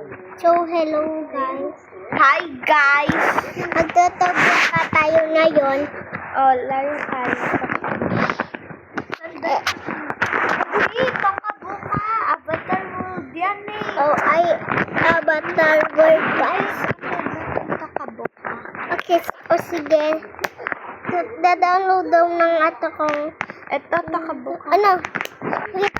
So, hello guys. Hi guys! Magtutugtog tayo ngayon. Oh, laro tayo. Dito ka buka. Avatar World yan eh. Oh, ay Avatar World guys. Dito ka buka. Okay, sige. Da-download daw ng ato kong... Ito, taka buka. Ano? Guys,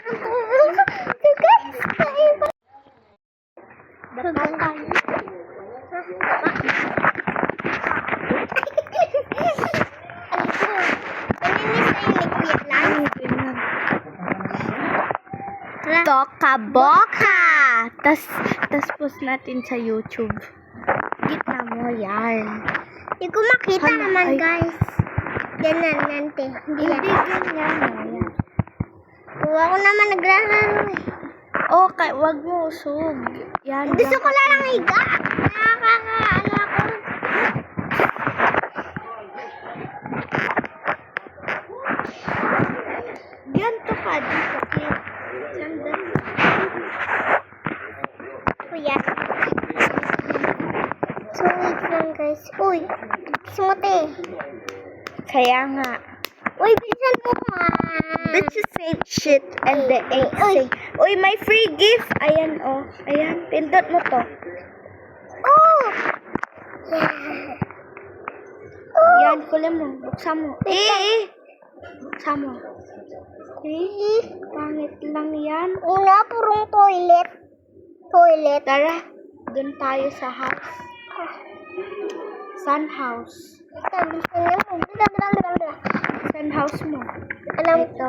Toka boka! Tas post natin sa YouTube. Gitna mo yan. Hindi ko makita Hala, naman ay. guys. Ganyan, nante. Hindi yan. ganyan. Ayan. Ako naman naglalaro eh. Okay, wag mo usog. Yan. Gusto ko lang higa. Nakaka-ano ako. Yan to ka dito. Sanda. Kuya. So, wait lang guys. Uy, sumute. Kaya nga. Uy, bilisan mo nga. That's the same shit and the ain't same. Uy, may free gift. Ayan, oh. Ayan, pindot mo to. Oh! Yan, kulim mo. Buksan mo. Buksan mo. Pangit lang yan. Una, purong toilet. Toilet. Tara, dun tayo sa house. Sun house. Sun house mo. Alam Ito.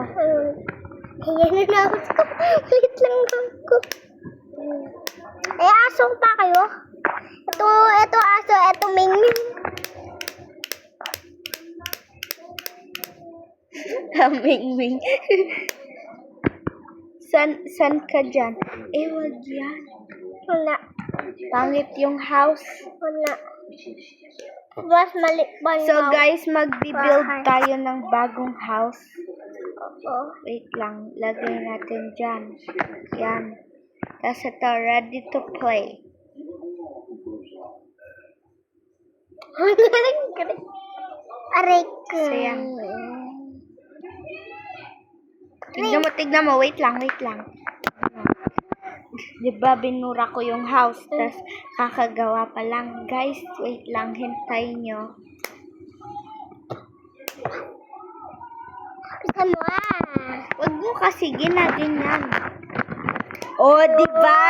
Ayan na ako. Wait lang ako. Ay, aso pa kayo? Ito aso, ito mingming. Ming-ming. San ka dyan? Wag yan. Wala. Pangit yung house. Wala. Mas mali pa So na. guys, magbi-build Bahay. tayo ng bagong house. Oo. Wait lang, lagay natin dyan. Yan. Tapos ito, ready to play. Aray ko. Sayang. Tignan mo. Wait lang. Diba, binura ko yung house, tas kakagawa pa lang. Guys, wait lang, hintay nyo. Bisa mo ah. Wag mo kasi ginaganyan. Oh, diba?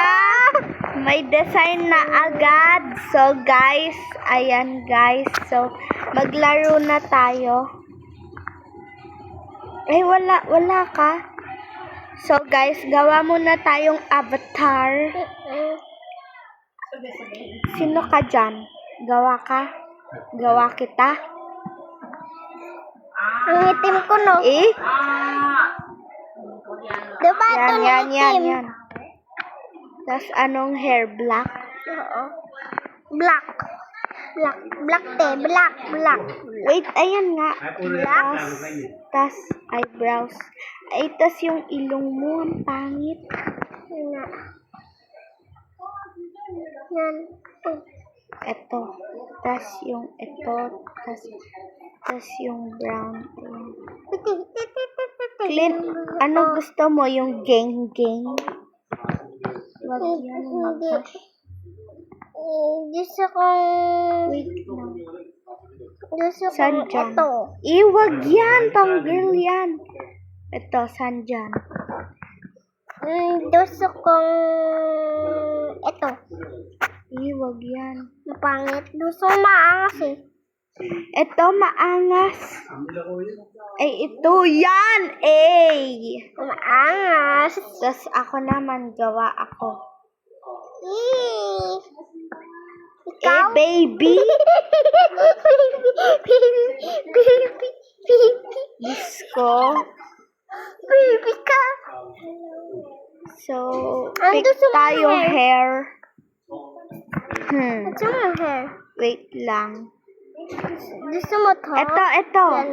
May design na agad. So, guys, ayan guys. So, maglaro na tayo. Wala ka. So, guys, gawa muna tayong avatar. Sino ka dyan? Gawa ka? Gawa kita? Ang itim ko no. Diba ito na itim? Yan. Tapos, anong hair? Black? Oo. Black. Wait, ayan nga. Tas eyebrows. Tas yung ilong mo, ang pangit. Yan. Ito. Tas yung ito. Tas yung brown. Clean. Ano gusto mo? Yung gang? Wag yan. Hindi. Gusto kong... Wait lang. Gusto San kong dyan? ito. Wag yan. Pang girl yan. Ito, san dyan? Gusto kong... Ito. Wag yan. Mapangit. Gusto kong maangas eh. Ito, maangas. Ito, yan! Maangas. Tas ako naman, gawa ako. Ikaw? Baby! Baby. Disco. Baby ka. So, Ang pick gusto mo tayo hair? hair. Gusto mo hair? Wait lang. Gusto mo to? Ito. Yan.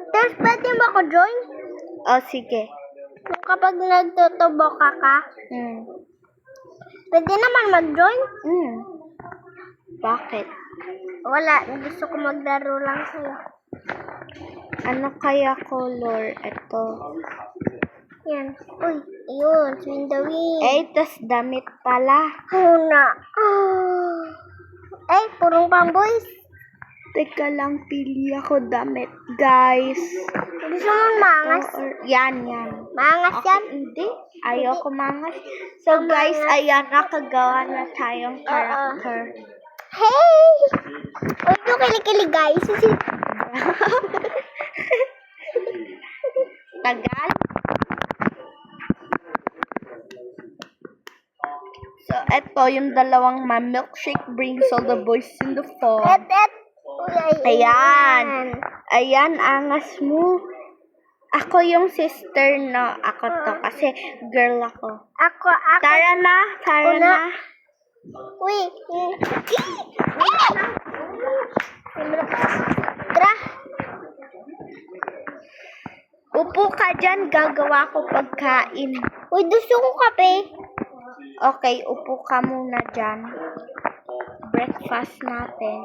Tapos, pwede mo ako join? Oh, sige. Kapag nagtutubo ka, Hmm. pwede naman mag-join. Hmm. Bakit? Wala, gusto ko maglaro lang sa'yo. Ano kaya color? Ito. Yan. Uy, ayun, swing the wind. Eh, tas damit pala. Huna. Eh, purong pamboys. Teka lang, pili ako damit, guys. Gusto mo mangas? Yan. Mangas yan? Hindi. Ayoko mangas. So, guys, ayan, nakagawa na tayong character. Hey! Uy, yung kilikili, guys. Tagal. So, eto yung dalawang milkshake brings all the boys in the fall. Uy, Ayan, angas mo. Ako yung sister, no? Ako to, kasi girl ako. Ako. Tara na. Uy. Tara. Upo ka dyan, gagawa ko pagkain. Uy, gusto ko kape. Okay, upo ka muna dyan. Breakfast natin.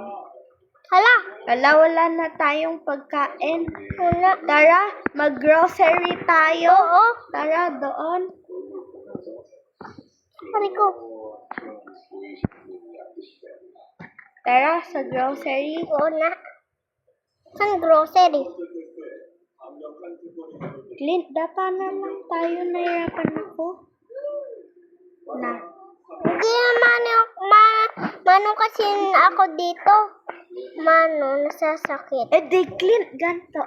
Hala. Wala na tayong pagkain. Wala. Tara, mag-grocery tayo. Oo. Tara, doon. Pari ko. Tara, sa grocery. Oo na. Saan grocery? Clint, dapa na lang tayo. Nahirapan ako. Na. Hindi naman mano kasi ako dito. Mano, nasasakit. Eh, di Clint, ganto.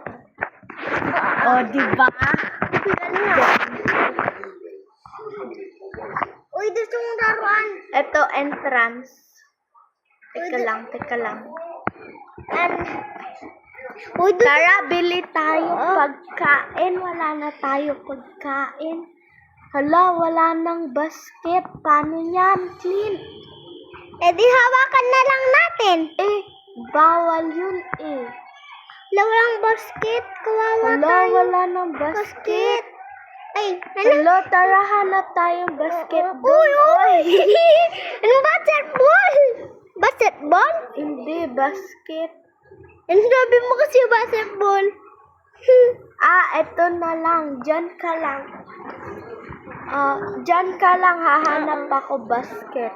Oh, diba? Uy, gusto mong laruan. Ito, entrance. Teka lang. Uy, Tara, bili tayo pagkain. Wala na tayo pagkain. Hala, wala nang basket. Paano yan, Clint? eh di hawakan na lang natin. Eh, bawal yun eh. Walang basket. Kawawa Hala, tayo. wala nang basket. Ay, ano? Hala, tara, hanap tayong basketball. Uy! Anong basketball? Basketball? Hindi, basket. Ano sabi mo kasi basketball? Eto na lang. Diyan ka lang. Diyan ka lang, hahanap ako basket.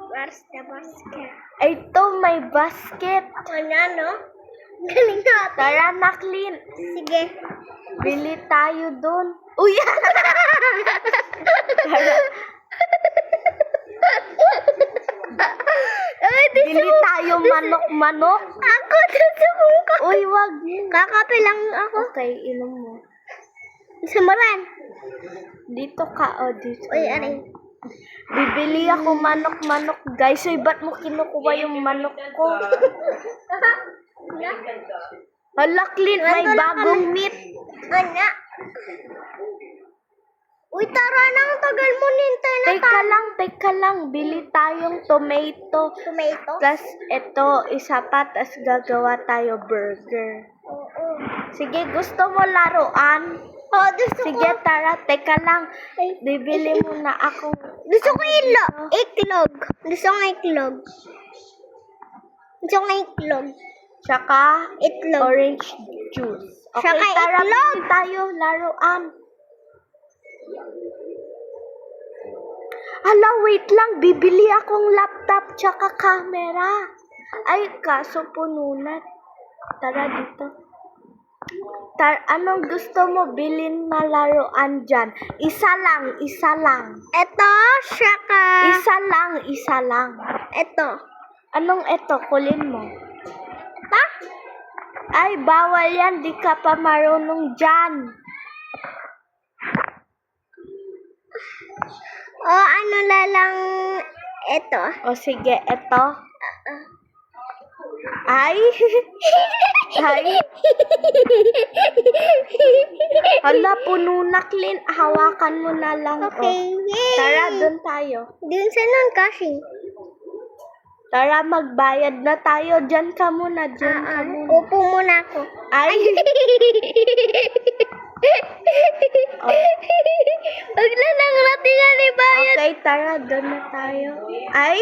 Where's the basket? Ito, may basket. Ano, no? Galing natin. Tara na, Clint. Sige. Bili tayo dun. Uy! Tara. Ay, Bili tayo manok-manok. Ako, gusto kong Uy, wag. kakape lang ako. Okay, inom mo. Samaran. Dito ka, dito. Uy, yan. aray. Bibili ako manok-manok, guys. Uy, ba't mo kinukuha yung manok ko? Hala, Clint, may bagong meat. Ana. Uy, tara na. Ang tagal mo nintay na Teka lang. Bili tayong tomato. tomato. Plus, ito, isa pa, tas gagawa tayo burger. Oo. Sige, gusto mo laruan? Oh, gusto Sige, ko. tara, teka lang. Bibili muna ako. Gusto ko iklog. Gusto ko iklog. Gusto ko iklog. Tsaka, Itlog. orange juice. Okay, Tsaka tara, itlog. bili tayo laruan. Hala, wait lang. Bibili akong laptop tsaka camera. Ay, kaso puno na. Tara dito. Anong gusto mo bilhin na laruan dyan? Isa lang. Ito, saka. Isa lang. Ito. Anong eto? Kulin mo. Pa? Ay, bawal yan. Di ka pa marunong dyan. O, ano na lang ito. O sige, eto. Ay. Hala, puno na, Clint. Hawakan mo na lang. Okay, Oh. yay! Tara, dun tayo. Dun sa nun kasi. Tara, magbayad na tayo. Diyan ka muna. Upo muna ako. Ay. Wag na lang natin nalibayan. Okay, tara, doon na tayo. Ay!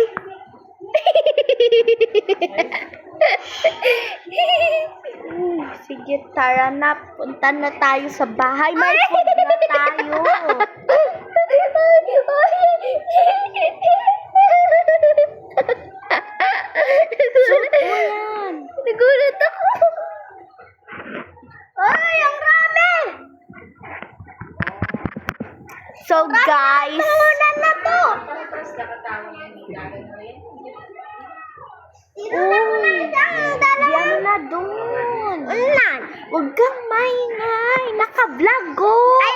Sige, tara na. Punta na tayo sa bahay. May food na tayo. Suot mo yan. Nagulat ako. Ay, ang rami! So, guys. Pangunan na to. Uy, yan na doon. Ulan. Huwag kang maingay. Naka-vlog ko. Ay,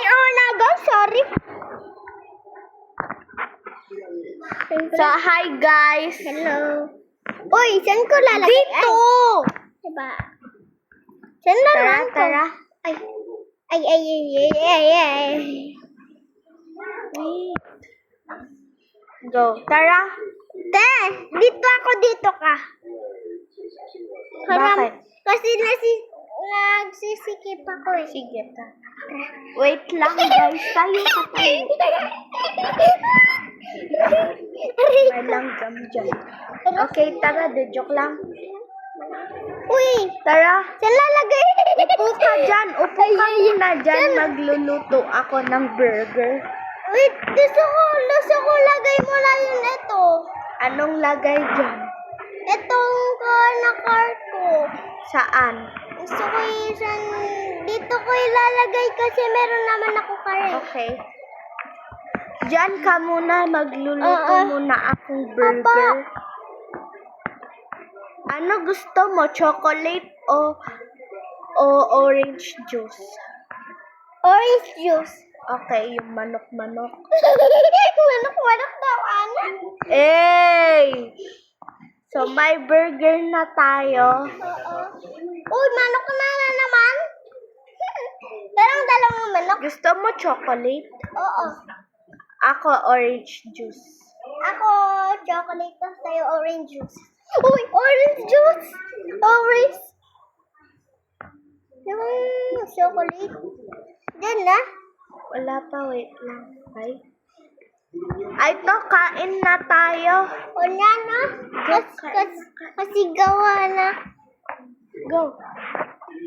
go. Sorry. So, hi guys. Hello. Uy, saan ko lalagay? Dito. Ay, diba? Saan na Tara, lang ko? tara. Ay. Go. Tara. Te, dito ka. Bakit? Kasi nagsisikip ako eh. Sige, tara. Wait lang guys. Tayo ka tayo. May langgam dyan. Okay, tara. De joke lang. Uy, Tara. saan lalagay? Upo ka dyan. Upo ka muna dyan. Magluluto ako ng burger. Wait, gusto ko lagay mo na yun ito. Anong lagay dyan? Itong card ko. Saan? Gusto ko dito ko ilalagay kasi meron naman ako kare. Okay. Diyan ka muna, magluluto Oo. muna akong burger. Ano gusto mo? Chocolate o orange juice? Orange juice. Okay, yung manok-manok. Manok daw, Ana. Hey! So, may burger na tayo. Oo. Uy, manok na naman. Parang dalawang manok. Gusto mo chocolate? Oo. Ako, orange juice. Ako, chocolate tapos tayo orange juice. Uy, orange juice! Orange! Yung chocolate. Diyan na. Wala pa, wait lang. Okay. Ay, to, kain na tayo. O na, no? Kasi gawa na. Go.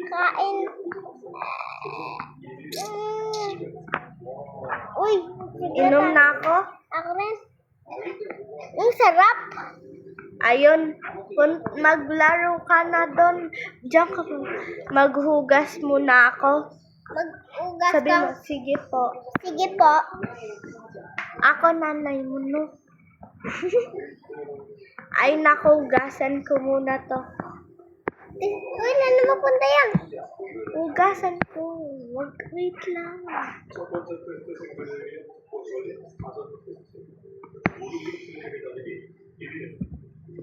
Kain. Uy, sige Inom na ako. Ako rin. Ang sarap. Ayun, maglaro ka na doon. Diyan ka. Maghugas muna ako. Mag-ugas Sabi ka. mo, sige po. Sige po. Ako nanay mo, no? Ay, nakugasan ko muna to. Uy, ano mapunta yan? Hugasan ko. Wait lang.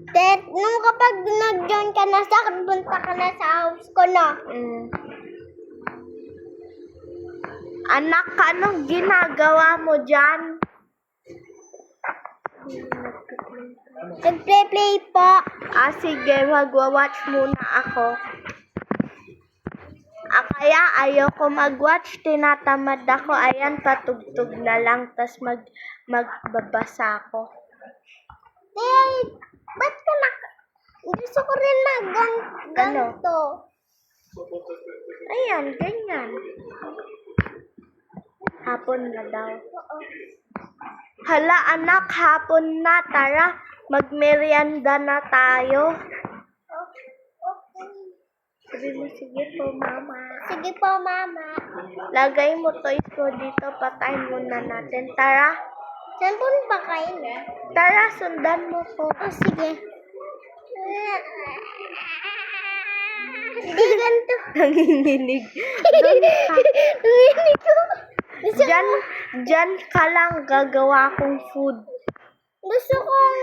Ted, nung kapag nag-join ka na sa akin, punta ka na sa house ko na. Anak, anong ginagawa mo dyan? Nag-play po. Sige, magwa-watch muna ako. Kaya ayoko mag-watch, tinatamad ako. Ayan, patugtog na lang, tas magbabasa ako. Ted, ba't ka gusto ko rin ganito. Ayan, ganyan. Hapon na daw. Oo. Hala, anak, hapon na. Tara, magmerienda na tayo. Okay. Sabi mo, sige po, mama. Sige po, mama. Lagay mo toys ko dito, patayin muna natin. Tara. Saan po ba kayo? Tara, sundan mo ko. Oh, sige. Hindi ganito. Nanginginig. Doon ka. Nanginig ko. Diyan ka lang gagawa kong food. Gusto kong